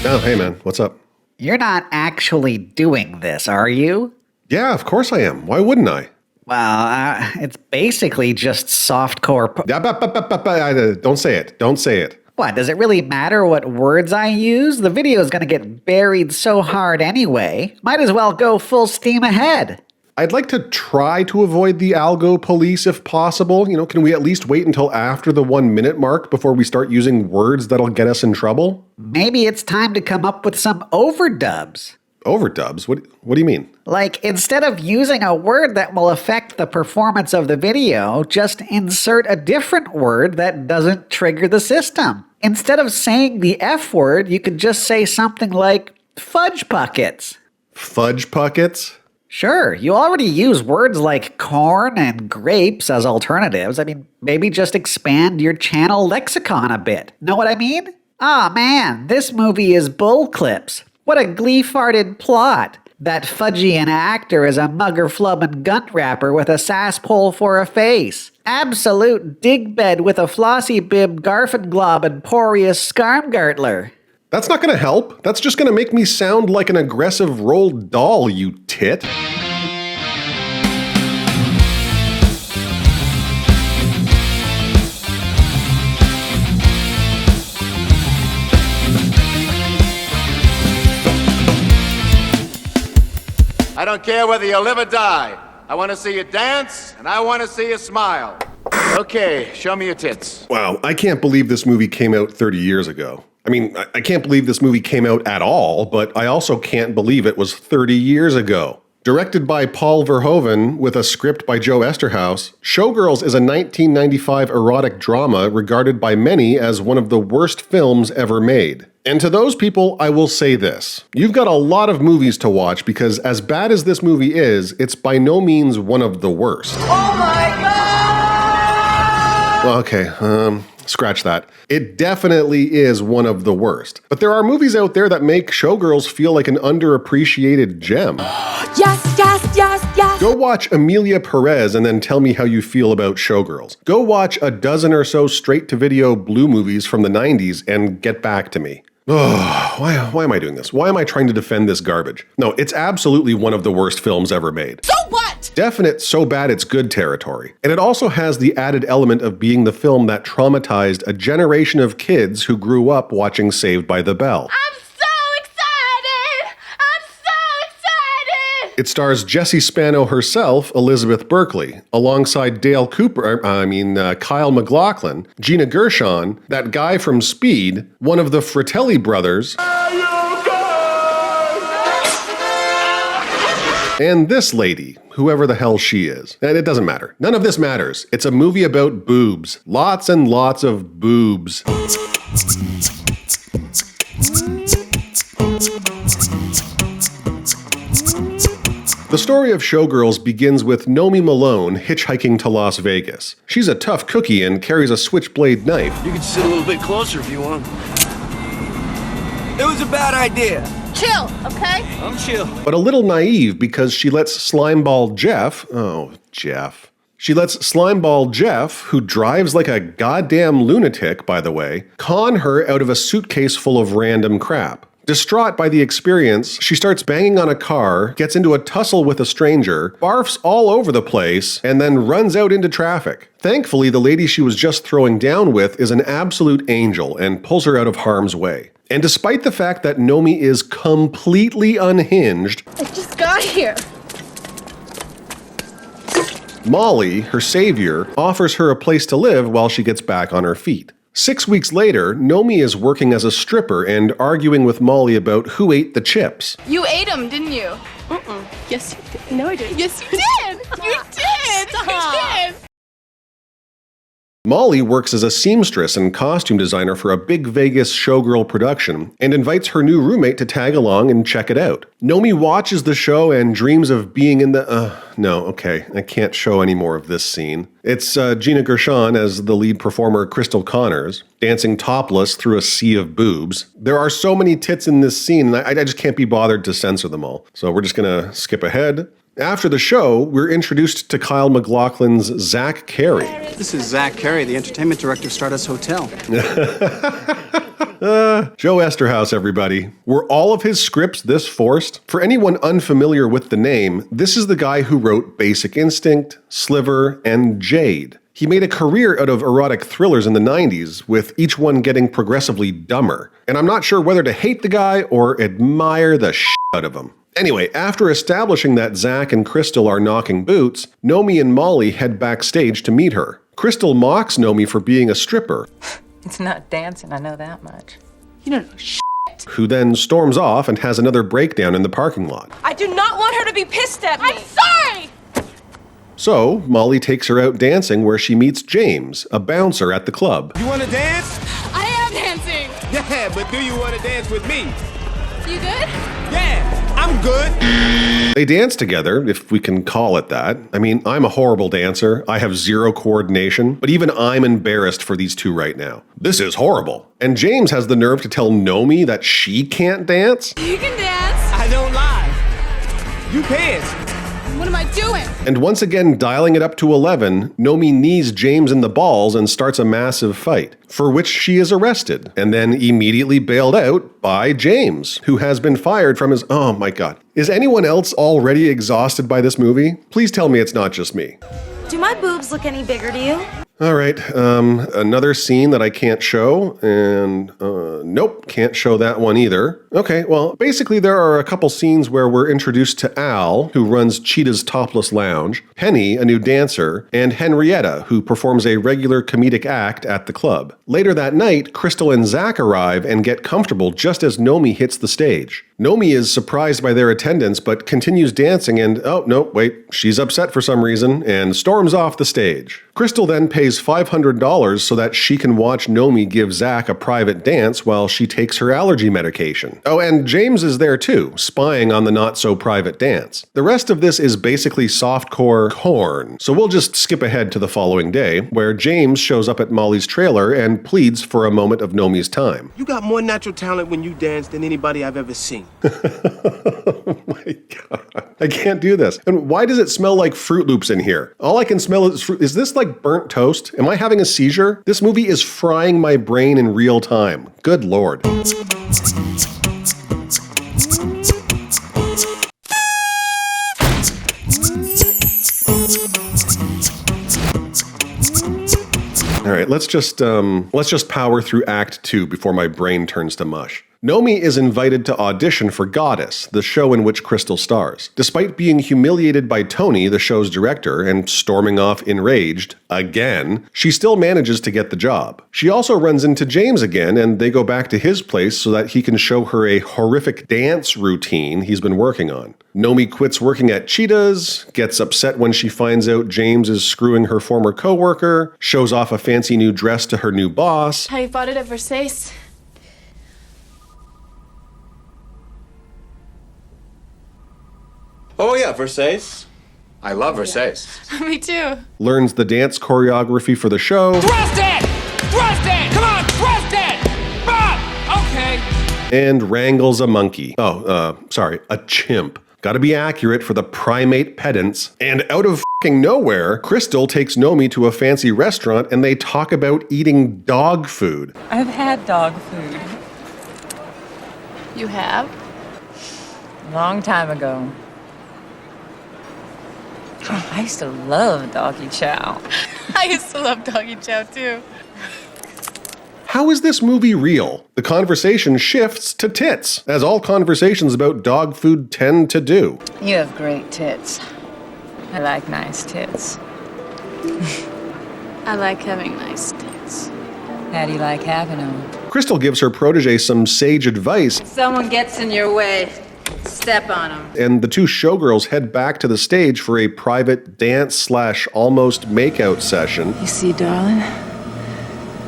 Oh, hey man, what's up? You're not actually doing this, are you? Yeah, of course I am. Why wouldn't I? Well, it's basically just softcore. Don't say it. Don't say it. What, does it really matter what words I use? The video is going to get buried so hard anyway. Might as well go full steam ahead. I'd like to try to avoid the algo police if possible. Can we at least wait until after the 1 minute mark before we start using words that'll get us in trouble? Maybe it's time to come up with some overdubs. Overdubs? What do you mean? Like, instead of using a word that will affect the performance of the video, just insert a different word that doesn't trigger the system. Instead of saying the F word, you could just say something like fudge buckets. Fudge buckets? Sure, you already use words like corn and grapes as alternatives. Maybe just expand your channel lexicon a bit. Know what I mean? Aw, man, this movie is bull clips. What a glee-farted plot. That Fudgian actor is a mugger-flubbin' gunt rapper with a sass-pole for a face. Absolute digbed with a flossy bib garfenglob and porious scarmgartler. That's not gonna help. That's just gonna make me sound like an aggressive rolled doll, you tit. I don't care whether you live or die. I want to see you dance, and I want to see you smile. Okay, show me your tits. Wow, I can't believe this movie came out 30 years ago. I can't believe this movie came out at all, but I also can't believe it was 30 years ago. Directed by Paul Verhoeven with a script by Joe Esterhaus, Showgirls is a 1995 erotic drama regarded by many as one of the worst films ever made. And to those people, I will say this. You've got a lot of movies to watch because as bad as this movie is, it's by no means one of the worst. Oh my God! Well, okay, scratch that. It definitely is one of the worst. But there are movies out there that make Showgirls feel like an underappreciated gem. Yes, yes, yes, yes! Go watch Emilia Perez and then tell me how you feel about Showgirls. Go watch a dozen or so straight-to-video blue movies from the 90s and get back to me. Why am I doing this? Why am I trying to defend this garbage? No, it's absolutely one of the worst films ever made. So what? Definite so bad it's good territory. And it also has the added element of being the film that traumatized a generation of kids who grew up watching Saved by the Bell. I'm so excited! I'm so excited! It stars Jessie Spano herself, Elizabeth Berkley, alongside Kyle MacLachlan, Gina Gershon, that guy from Speed, one of the Fratelli brothers, and this lady, whoever the hell she is. And it doesn't matter. None of this matters. It's a movie about boobs. Lots and lots of boobs. The story of Showgirls begins with Nomi Malone hitchhiking to Las Vegas. She's a tough cookie and carries a switchblade knife. You can sit a little bit closer if you want. It was a bad idea. Chill, okay? I'm chill. But a little naive because she lets Slimeball Jeff, She lets Slimeball Jeff, who drives like a goddamn lunatic, by the way, con her out of a suitcase full of random crap. Distraught by the experience, she starts banging on a car, gets into a tussle with a stranger, barfs all over the place, and then runs out into traffic. Thankfully, the lady she was just throwing down with is an absolute angel and pulls her out of harm's way. And despite the fact that Nomi is completely unhinged, I just got here. Molly, her savior, offers her a place to live while she gets back on her feet. 6 weeks later, Nomi is working as a stripper and arguing with Molly about who ate the chips. You ate them, didn't you? Yes, you did. No, I didn't. Yes, you did! You did! You did! Molly works as a seamstress and costume designer for a big Vegas showgirl production and invites her new roommate to tag along and check it out. Nomi watches the show and dreams of being in the... I can't show any more of this scene. It's Gina Gershon as the lead performer Crystal Connors, dancing topless through a sea of boobs. There are so many tits in this scene, and I just can't be bothered to censor them all. So we're just gonna skip ahead After the show, we're introduced to Kyle MacLachlan's Zach Carey. This is Zach Carey, the entertainment director of Stardust Hotel. Joe Esterhaus, everybody. Were all of his scripts this forced? For anyone unfamiliar with the name, this is the guy who wrote Basic Instinct, Sliver, and Jade. He made a career out of erotic thrillers in the 90s, with each one getting progressively dumber. And I'm not sure whether to hate the guy or admire the shit out of him. Anyway, after establishing that Zach and Crystal are knocking boots, Nomi and Molly head backstage to meet her. Crystal mocks Nomi for being a stripper. It's not dancing, I know that much. You don't know shit. Who then storms off and has another breakdown in the parking lot. I do not want her to be pissed at me. I'm sorry! So, Molly takes her out dancing where she meets James, a bouncer at the club. You want to dance? I am dancing. Yeah, but do you want to dance with me? You good? Yeah, I'm good. They dance together, if we can call it that. I mean, I'm a horrible dancer. I have zero coordination, but even I'm embarrassed for these two right now. This is horrible. And James has the nerve to tell Nomi that she can't dance? You can dance. I don't lie. You can. What am I doing? And once again, dialing it up to 11, Nomi knees James in the balls and starts a massive fight, for which she is arrested, and then immediately bailed out by James, who has been fired from his— oh my god. Is anyone else already exhausted by this movie? Please tell me it's not just me. Do my boobs look any bigger to you? All right, another scene that I can't show, and nope, can't show that one either. Okay, well, basically there are a couple scenes where we're introduced to Al, who runs Cheetah's Topless Lounge, Penny, a new dancer, and Henrietta, who performs a regular comedic act at the club. Later that night, Crystal and Zach arrive and get comfortable just as Nomi hits the stage. Nomi is surprised by their attendance, but continues dancing and— oh, no, wait, she's upset for some reason, and storms off the stage. Crystal then pays $500 so that she can watch Nomi give Zach a private dance while she takes her allergy medication. Oh, and James is there too, spying on the not-so-private dance. The rest of this is basically softcore corn, so we'll just skip ahead to the following day, where James shows up at Molly's trailer and pleads for a moment of Nomi's time. You got more natural talent when you dance than anybody I've ever seen. Oh my god. I can't do this. And why does it smell like Fruit Loops in here? All I can smell is fruit. Is this like burnt toast? Am I having a seizure? This movie is frying my brain in real time. Good lord. All right, let's just power through Act 2 before my brain turns to mush. Nomi is invited to audition for Goddess, the show in which Crystal stars. Despite being humiliated by Tony, the show's director, and storming off enraged, again, she still manages to get the job. She also runs into James again, and they go back to his place so that he can show her a horrific dance routine he's been working on. Nomi quits working at Cheetah's, gets upset when she finds out James is screwing her former coworker, shows off a fancy new dress to her new boss. How you fought it at Versailles? Oh yeah, Versailles. I love Versailles. Me too. Learns the dance choreography for the show. Thrust it! Thrust it! Come on, thrust it! Bob! Okay. And wrangles a monkey. A chimp. Gotta be accurate for the primate pedants. And out of f***ing nowhere, Crystal takes Nomi to a fancy restaurant and they talk about eating dog food. I've had dog food. You have? Long time ago. Oh, I used to love doggy chow. I used to love doggy chow too. How is this movie real? The conversation shifts to tits, as all conversations about dog food tend to do. You have great tits. I like nice tits. I like having nice tits. How do you like having them? Crystal gives her protege some sage advice, Someone gets in your way, step on them. and the two showgirls head back to the stage for a private dance/almost makeout session. You see, darling,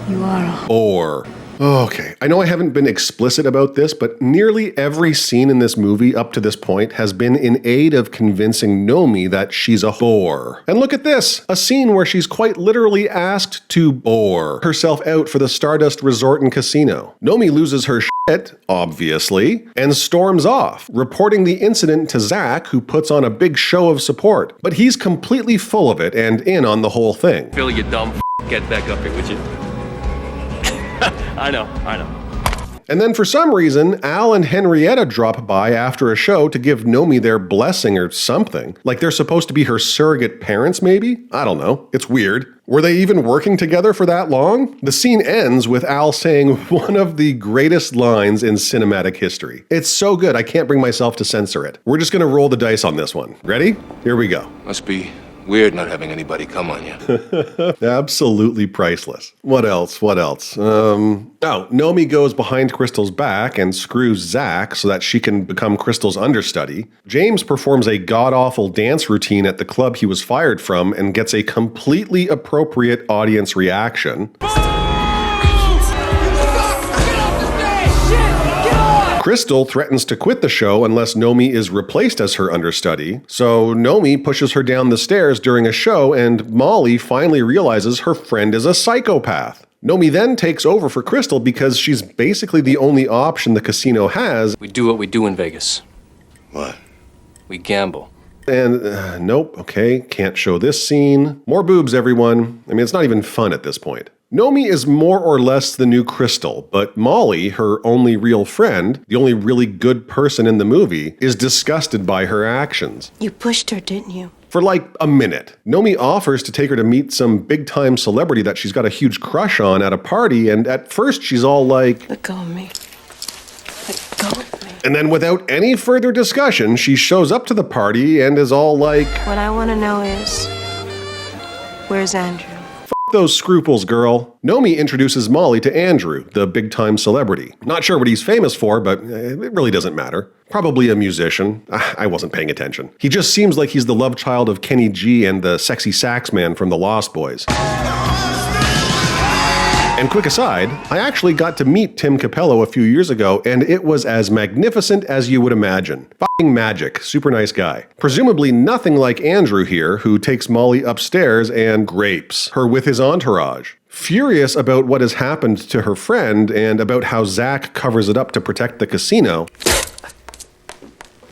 you are a Or, okay, I know I haven't been explicit about this, but nearly every scene in this movie up to this point has been in aid of convincing Nomi that she's a whore. And look at this, a scene where she's quite literally asked to bore herself out for the Stardust Resort and Casino. Nomi loses her shit it, obviously, and storms off, reporting the incident to Zach, who puts on a big show of support. But he's completely full of it and in on the whole thing. Phil, you dumb get back up here, would you? I know. And then for some reason, Al and Henrietta drop by after a show to give Nomi their blessing or something. Like they're supposed to be her surrogate parents, maybe? I don't know. It's weird. Were they even working together for that long? The scene ends with Al saying one of the greatest lines in cinematic history. It's so good, I can't bring myself to censor it. We're just gonna roll the dice on this one. Ready? Here we go. Must be weird not having anybody come on you. Absolutely priceless. What else? Nomi goes behind Crystal's back and screws Zach so that she can become Crystal's understudy. James performs a god-awful dance routine at the club he was fired from and gets a completely appropriate audience reaction. Crystal threatens to quit the show unless Nomi is replaced as her understudy, so Nomi pushes her down the stairs during a show and Molly finally realizes her friend is a psychopath. Nomi then takes over for Crystal because she's basically the only option the casino has. We do what we do in Vegas. What? We gamble. And nope, okay, can't show this scene. More boobs, everyone. I mean, it's not even fun at this point. Nomi is more or less the new Crystal, but Molly, her only real friend, the only really good person in the movie, is disgusted by her actions. You pushed her, didn't you? For like a minute. Nomi offers to take her to meet some big-time celebrity that she's got a huge crush on at a party, and at first she's all like, "Let go of me. Let go of me." And then without any further discussion, she shows up to the party and is all like, "What I want to know is, where's Andrew?" Those scruples, girl. Nomi introduces Molly to Andrew, the big-time celebrity. Not sure what he's famous for, but it really doesn't matter. Probably a musician. I wasn't paying attention. He just seems like he's the love child of Kenny G and the sexy sax man from the Lost Boys. And quick aside, I actually got to meet Tim Capello a few years ago, and it was as magnificent as you would imagine. Fucking magic. Super nice guy. Presumably nothing like Andrew here, who takes Molly upstairs and grapes her with his entourage. Furious about what has happened to her friend and about how Zach covers it up to protect the casino,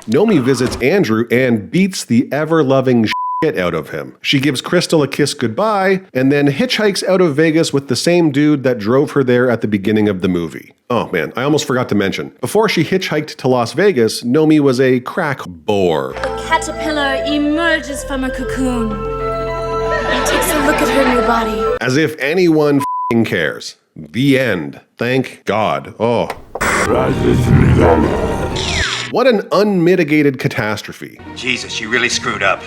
Nomi visits Andrew and beats the ever-loving shit out of him. She gives Crystal a kiss goodbye and then hitchhikes out of Vegas with the same dude that drove her there at the beginning of the movie. Oh man, I almost forgot to mention. Before she hitchhiked to Las Vegas, Nomi was a crack bore. A caterpillar emerges from a cocoon and takes a look at her new body. As if anyone f***ing cares. The end. Thank God. Oh. What an unmitigated catastrophe. Jesus, you really screwed up.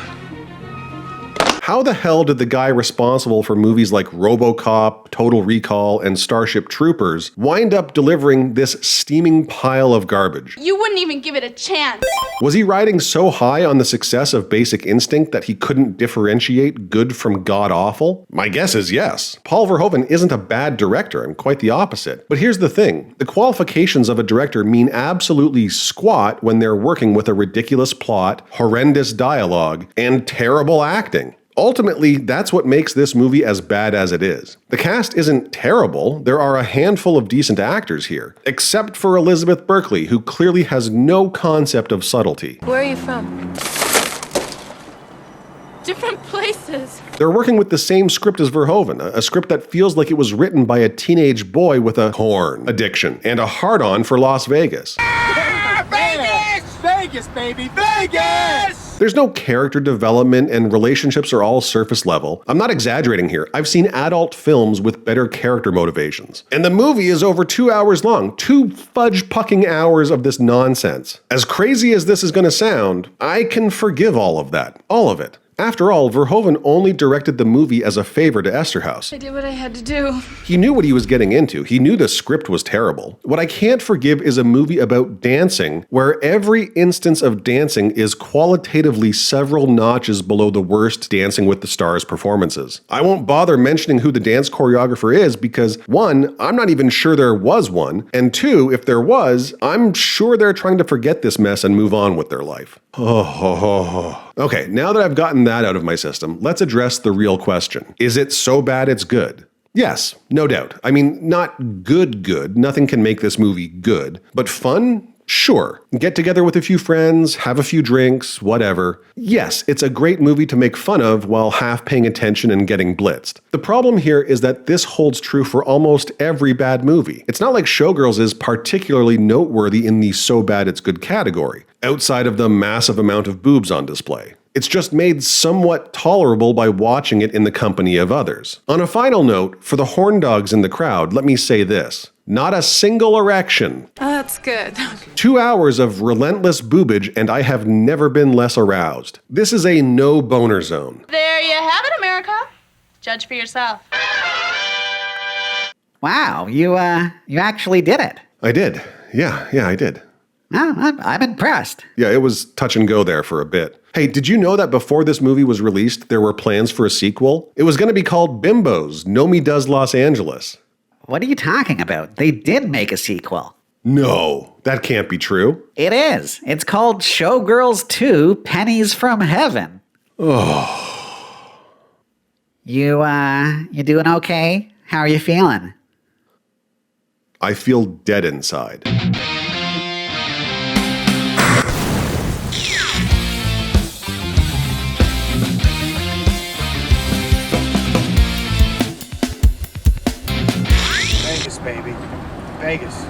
How the hell did the guy responsible for movies like RoboCop, Total Recall, and Starship Troopers wind up delivering this steaming pile of garbage? You wouldn't even give it a chance. Was he riding so high on the success of Basic Instinct that he couldn't differentiate good from god-awful? My guess is yes. Paul Verhoeven isn't a bad director, and quite the opposite. But here's the thing. The qualifications of a director mean absolutely squat when they're working with a ridiculous plot, horrendous dialogue, and terrible acting. Ultimately, that's what makes this movie as bad as it is. The cast isn't terrible. There are a handful of decent actors here, except for Elizabeth Berkley, who clearly has no concept of subtlety. Where are you from? Different places. They're working with the same script as Verhoeven, a script that feels like it was written by a teenage boy with a porn addiction and a hard-on for Las Vegas. Vegas! Vegas, baby! Vegas! There's no character development and relationships are all surface level. I'm not exaggerating here. I've seen adult films with better character motivations. And the movie is over 2 hours long. 2 fudge-pucking hours of this nonsense. As crazy as this is going to sound, I can forgive all of that. All of it. After all, Verhoeven only directed the movie as a favor to Esterhaus. I did what I had to do. He knew what he was getting into. He knew the script was terrible. What I can't forgive is a movie about dancing where every instance of dancing is qualitatively several notches below the worst Dancing with the Stars performances. I won't bother mentioning who the dance choreographer is because 1, I'm not even sure there was one, and 2, if there was, I'm sure they're trying to forget this mess and move on with their life. Okay, now that I've gotten that out of my system, let's address the real question. Is it so bad it's good? Yes, no doubt. I mean, not good. Nothing can make this movie good. But fun? Sure. Get together with a few friends, have a few drinks, whatever. Yes, it's a great movie to make fun of while half paying attention and getting blitzed. The problem here is that this holds true for almost every bad movie. It's not like Showgirls is particularly noteworthy in the so bad it's good category, outside of the massive amount of boobs on display. It's just made somewhat tolerable by watching it in the company of others. On a final note, for the horn dogs in the crowd, let me say this. Not a single erection. Oh, that's good. 2 hours of relentless boobage, and I have never been less aroused. This is a no boner zone. There you have it, America. Judge for yourself. Wow, you actually did it. I did. Yeah, I did. Oh, I'm impressed. Yeah, it was touch and go there for a bit. Hey, did you know that before this movie was released, there were plans for a sequel? It was going to be called Bimbos, Nomi Does Los Angeles. What are you talking about? They did make a sequel. No, that can't be true. It is. It's called Showgirls 2 Pennies from Heaven. Oh. You doing okay? How are you feeling? I feel dead inside. Vegas, baby. Vegas.